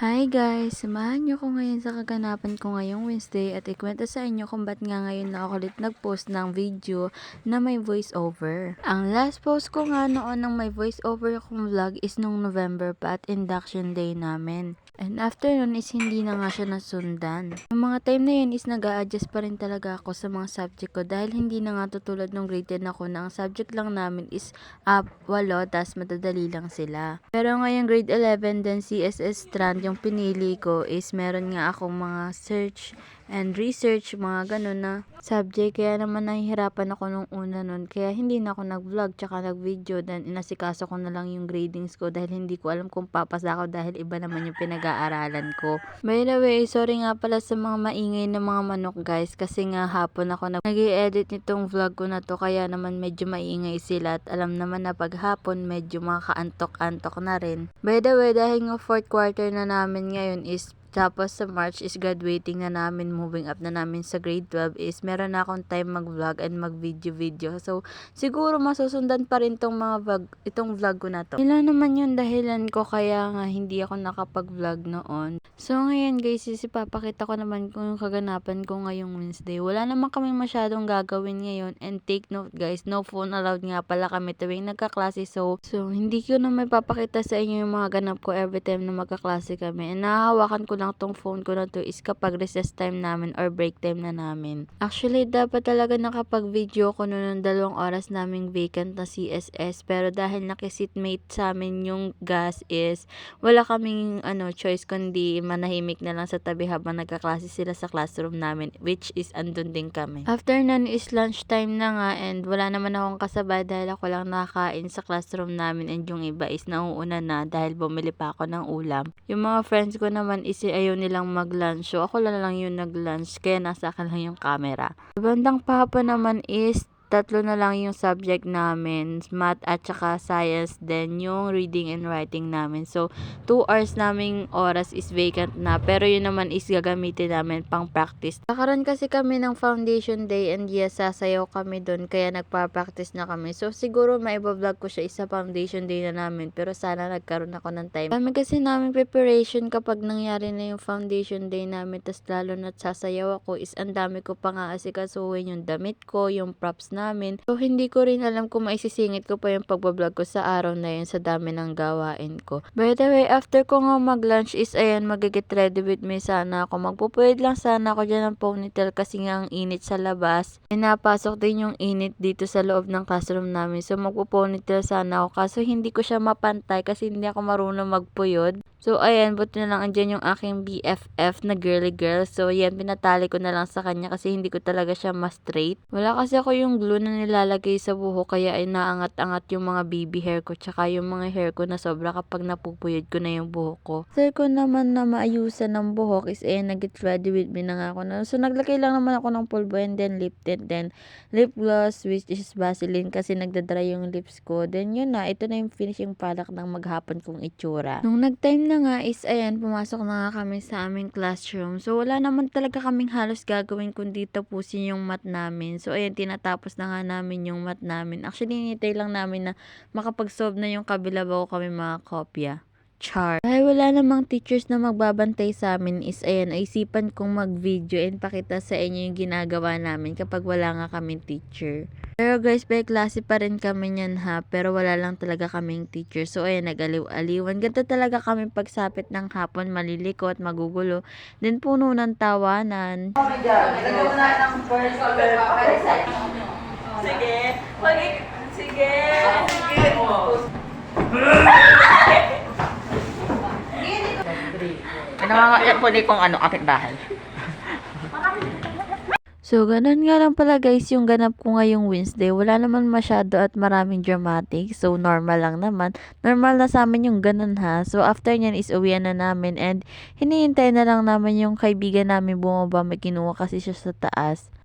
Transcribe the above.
Hi guys! Samahan niyo ko ngayon sa kaganapan ko ngayong Wednesday at ikwento sa inyo kung ba't nga ngayon na ako ulit nag-post ng video na may voice over. Ang last post ko nga noon ng may voice over kong vlog is nung November pa at induction day namin. And after nun is hindi na nga siya nasundan. Yung mga time na yun is nag-a-adjust pa rin talaga ako sa mga subject ko dahil hindi na nga tutulad nung grade 10 ako na ang subject lang namin is 8, tas madadali lang sila. Pero ngayong grade 11 then CSS strand yung pinili ko is meron nga akong mga search and research, mga ganun na subject. Kaya naman nahihirapan ako nung una nun. Kaya hindi na ako nag-vlog tsaka nag-video. Then inasikaso ko na lang yung gradings ko dahil hindi ko alam kung papasa ako dahil iba naman yung pinag-aaralan ko. By the way, sorry nga pala sa mga maingay na mga manok guys. Kasi nga hapon ako nag-i-edit nitong vlog ko na to. Kaya naman medyo maingay sila. At alam naman na pag hapon medyo makakaantok-antok na rin. By the way, dahil nga 4th quarter na namin ngayon is tapos sa March is graduating na namin, moving up na namin sa grade 12 is meron na akong time mag-vlog and mag-video. So, siguro masusundan pa rin itong vlog ko na to. Yun naman yung dahilan ko kaya nga hindi ako nakapag-vlog noon. So, ngayon guys, ipapakita ko naman kung yung kaganapan ko ngayong Wednesday. Wala naman kami masyadong gagawin ngayon and take note guys, no phone allowed nga pala kami tuwing nagkaklase. So hindi ko na may papakita sa inyo yung mga ganap ko every time na magkaklase kami. And nahahawakan ko lang tong phone ko na to is kapag recess time namin or break time na namin. Actually, dapat talaga nakapag-video ko noon ng 2 oras naming vacant na CSS. Pero dahil nakisitmate sa amin yung gas is wala kaming choice kundi manahimik na lang sa tabi habang nagkaklase sila sa classroom namin, which is andun din kami. After nun is lunch time na nga and wala naman akong kasabay dahil ako lang nakakain sa classroom namin and yung iba is nauuna na dahil bumili pa ako ng ulam. Yung mga friends ko naman is ayaw nilang mag-lunch, so ako lang yung nag-lunch kaya nasa akin lang yung camera. Bandang pahapon naman is 3 na lang yung subject namin, math at saka science, then yung reading and writing namin. So 2 hours naming oras is vacant na, pero yun naman is gagamitin namin pang practice. Nakaroon kasi kami ng foundation day and yes, sasayaw kami doon kaya nagpa-practice na kami. So siguro maiba-vlog ko siya isa foundation day na namin, pero sana nagkaroon ako ng time. Kami kasi namin preparation kapag nangyari na yung foundation day namin, tas lalo na't sasayaw ako is ang dami ko pa nga asikasuhin, yung damit ko, yung props namin. So hindi ko rin alam kung maisisingit ko pa yung pagbablog ko sa araw na yun sa dami ng gawain ko. By the way, after ko nga mag-lunch is ayan, mag-get ready with me sana ako. Magpupuyod lang sana ako dyan ng ponytail kasi nga ang init sa labas. E napasok din yung init dito sa loob ng classroom namin. So magpuponytail sana ako kaso hindi ko siya mapantay kasi hindi ako marunong magpuyod. So, ayan, buti na lang andyan yung aking BFF na girly girl. So, ayan, pinatali ko na lang sa kanya kasi hindi ko talaga siya ma-straight. Wala kasi ako yung glue na nilalagay sa buhok kaya ay naangat-angat yung mga baby hair ko tsaka yung mga hair ko na sobra kapag napupuyod ko na yung buhok ko. After ko naman na maayusan ng buhok is, ayan, nag-get ready with me na nga ako na. So, naglagay lang naman ako ng pulbo and then lip tint, then lip gloss which is Vaseline kasi nagdadry yung lips ko. Then, yun na, ito na yung finishing product ng maghapon kong itsura. Nung nag-time na nga is ayan, pumasok na nga kami sa aming classroom. So wala naman talaga kaming halos gagawin kundi tapusin yung math namin. So ayan, tinatapos na nga namin yung math namin. Actually, hinintay lang namin na makapag-solve na yung kabila bago kami makakopya. Char. Dahil wala namang teachers na magbabantay sa amin is ayan, naisipan kong mag-video and pakita sa inyo yung ginagawa namin kapag wala nga kaming teacher. Pero guys, may klase pa rin kami niyan ha, pero wala lang talaga kaming teacher. So ayan, nag-aliw-aliwan. Ganito talaga kami pagsapit ng hapon, malilikot, magugulo. Then puno ng tawanan. Oh my God, lagyan mo na ng first Sige. Sige. Nangangayak po di kung kapit bahay. So, ganun nga lang pala guys yung ganap ko ngayong Wednesday. Wala naman masyado at maraming dramatic. So, normal lang naman. Normal na sa amin yung ganun ha. So, after nyan is uwian na namin and hinihintay na lang namin yung kaibigan namin bumaba. May kinuha kasi siya sa taas.